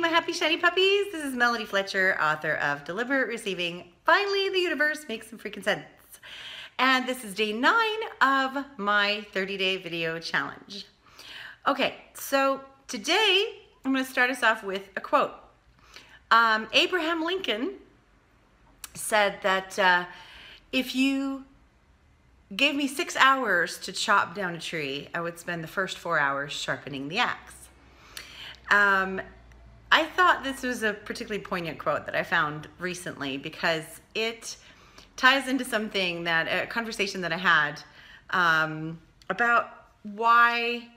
my happy shiny puppies. This is Melody Fletcher, author of Deliberate Receiving. Finally, the universe makes some freaking sense. And this is day 9 of my 30-day video challenge. Okay, so today I'm going to start us off with a quote. Abraham Lincoln said that if you gave me 6 hours to chop down a tree, I would spend the first 4 hours sharpening the axe. I thought this was a particularly poignant quote that I found recently because it ties into something that a conversation that I had about why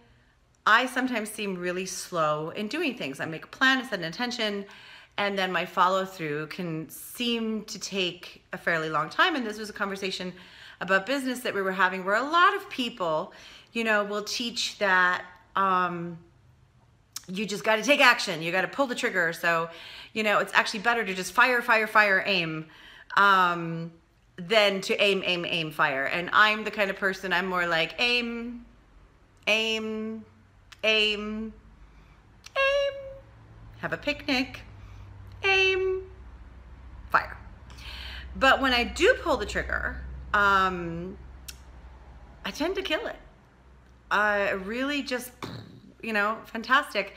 I sometimes seem really slow in doing things. I make a plan, I set an intention, and then my follow through can seem to take a fairly long time. And this was a conversation about business that we were having where a lot of people, will teach that you just got to take action. You got to pull the trigger. So, it's actually better to just fire, aim, than to aim, fire. And I'm the kind of person, I'm more like aim, have a picnic, aim, fire. But when I do pull the trigger, I tend to kill it. Really just, fantastic.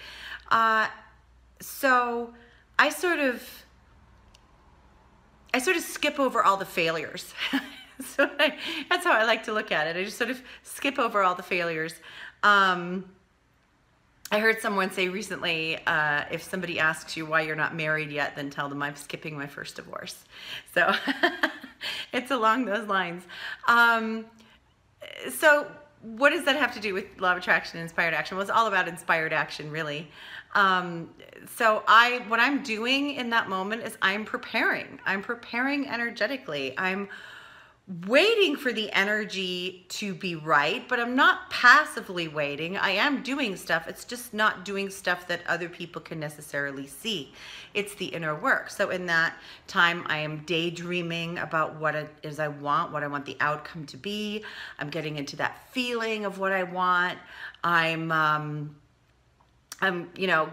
So I sort of skip over all the failures. That's how I like to look at it. I just sort of skip over all the failures. I heard someone say recently, if somebody asks you why you're not married yet, then tell them I'm skipping my first divorce. So it's along those lines. So what does that have to do with law of attraction and inspired action? Well, it's all about inspired action, really. So what I'm doing in that moment is I'm preparing energetically. I'm waiting for the energy to be right, but I'm not passively waiting. I am doing stuff. It's just not doing stuff that other people can necessarily see. It's the inner work. So in that time, I am daydreaming about what it is I want, what I want the outcome to be. I'm getting into that feeling of what I want. I'm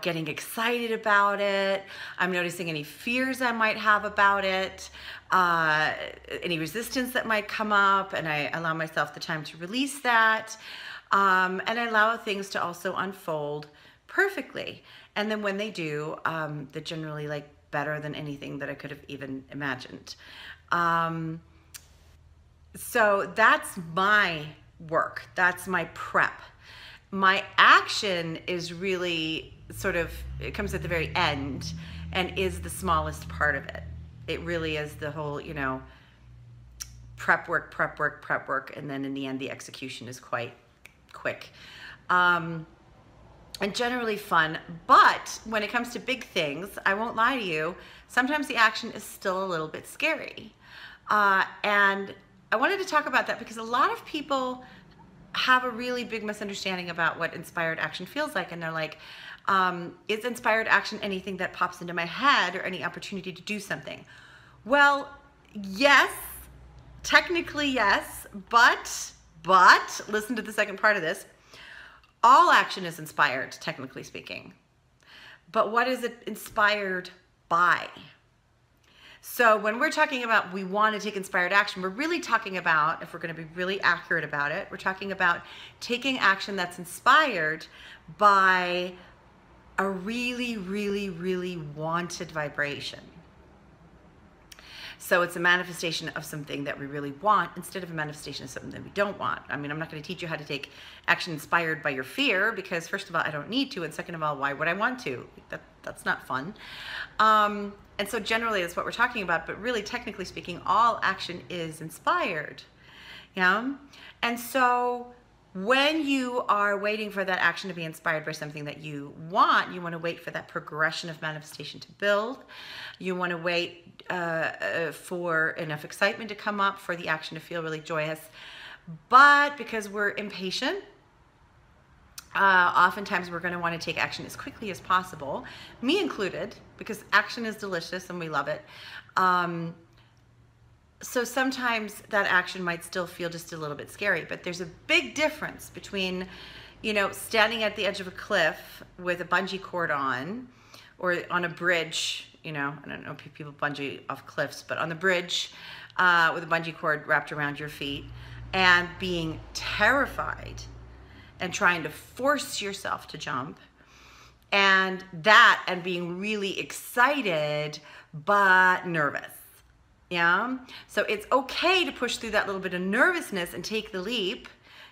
getting excited about it. I'm noticing any fears I might have about it, any resistance that might come up, and I allow myself the time to release that, and I allow things to also unfold perfectly. And then when they do, they're generally like better than anything that I could have even imagined. So that's my work. That's my prep. My action is really it comes at the very end and is the smallest part of it. It really is the whole, prep work, and then in the end, the execution is quite quick. And generally fun, but when it comes to big things, I won't lie to you, sometimes the action is still a little bit scary. And I wanted to talk about that because a lot of people have a really big misunderstanding about what inspired action feels like. And they're like, is inspired action anything that pops into my head or any opportunity to do something? Well, yes, technically yes, but listen to the second part of this. All action is inspired, technically speaking. But what is it inspired by? So when we're talking about we want to take inspired action, we're really talking about, if we're going to be really accurate about it, we're talking about taking action that's inspired by a really, really, really wanted vibration. So it's a manifestation of something that we really want instead of a manifestation of something that we don't want. I mean, I'm not going to teach you how to take action inspired by your fear because first of all, I don't need to. And second of all, why would I want to? That's not fun. And so generally that's what we're talking about, but really technically speaking, all action is inspired. Yeah. And so when you are waiting for that action to be inspired by something that you want to wait for that progression of manifestation to build. You want to wait for enough excitement to come up for the action to feel really joyous. But because we're impatient, oftentimes we're going to want to take action as quickly as possible, me included, because action is delicious and we love it. So sometimes that action might still feel just a little bit scary, but there's a big difference between, standing at the edge of a cliff with a bungee cord on or on a bridge, you know, I don't know if people bungee off cliffs, but on the bridge with a bungee cord wrapped around your feet, and being terrified and trying to force yourself to jump, and being really excited but nervous. Yeah, so it's okay to push through that little bit of nervousness and take the leap.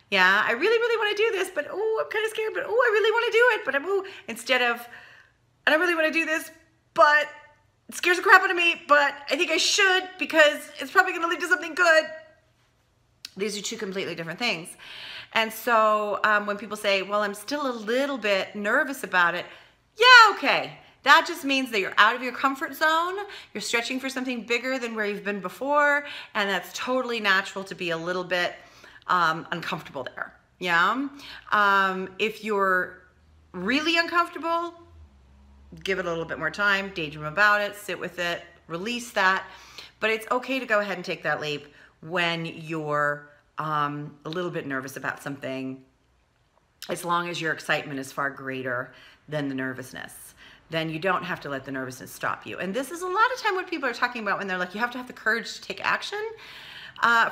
Yeah, I really want to do this, but oh, I'm kind of scared, but oh, I really want to do it, but instead of, I don't really want to do this, but it scares the crap out of me, but I think I should because it's probably going to lead to something good. These are two completely different things. And so when people say, well, I'm still a little bit nervous about it, yeah, okay. That just means that you're out of your comfort zone, you're stretching for something bigger than where you've been before, and that's totally natural to be a little bit uncomfortable there, yeah? If you're really uncomfortable, give it a little bit more time, daydream about it, sit with it, release that, but it's okay to go ahead and take that leap when you're a little bit nervous about something, as long as your excitement is far greater than the nervousness. Then you don't have to let the nervousness stop you. And this is a lot of time what people are talking about when they're like, you have to have the courage to take action.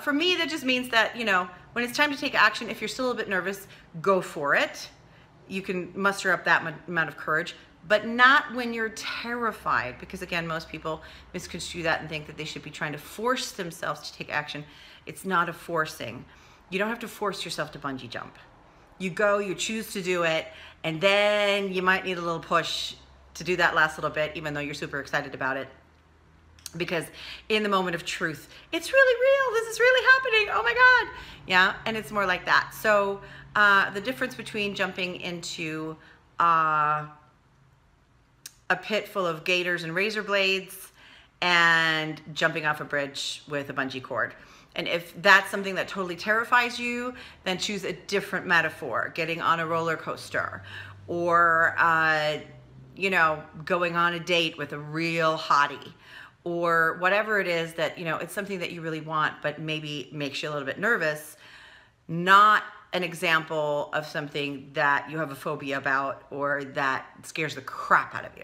For me, that just means that, you know, when it's time to take action, if you're still a little bit nervous, go for it. You can muster up that amount of courage, but not when you're terrified, because again, most people misconstrue that and think that they should be trying to force themselves to take action. It's not a forcing. You don't have to force yourself to bungee jump. You go, you choose to do it, and then you might need a little push to do that last little bit, even though you're super excited about it. Because in the moment of truth, it's really real, this is really happening, oh my God. Yeah, and it's more like that. So the difference between jumping into a pit full of gators and razor blades and jumping off a bridge with a bungee cord. And if that's something that totally terrifies you, then choose a different metaphor, getting on a roller coaster, or you know, going on a date with a real hottie, or whatever it is that, you know, it's something that you really want, but maybe makes you a little bit nervous, not an example of something that you have a phobia about or that scares the crap out of you.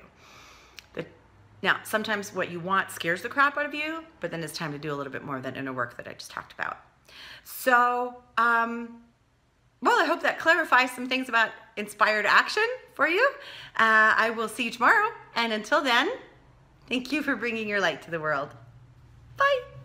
Now, sometimes what you want scares the crap out of you, but then it's time to do a little bit more of that inner work that I just talked about. So, well, I hope that clarifies some things about inspired action for you. I will see you tomorrow. And until then, thank you for bringing your light to the world. Bye.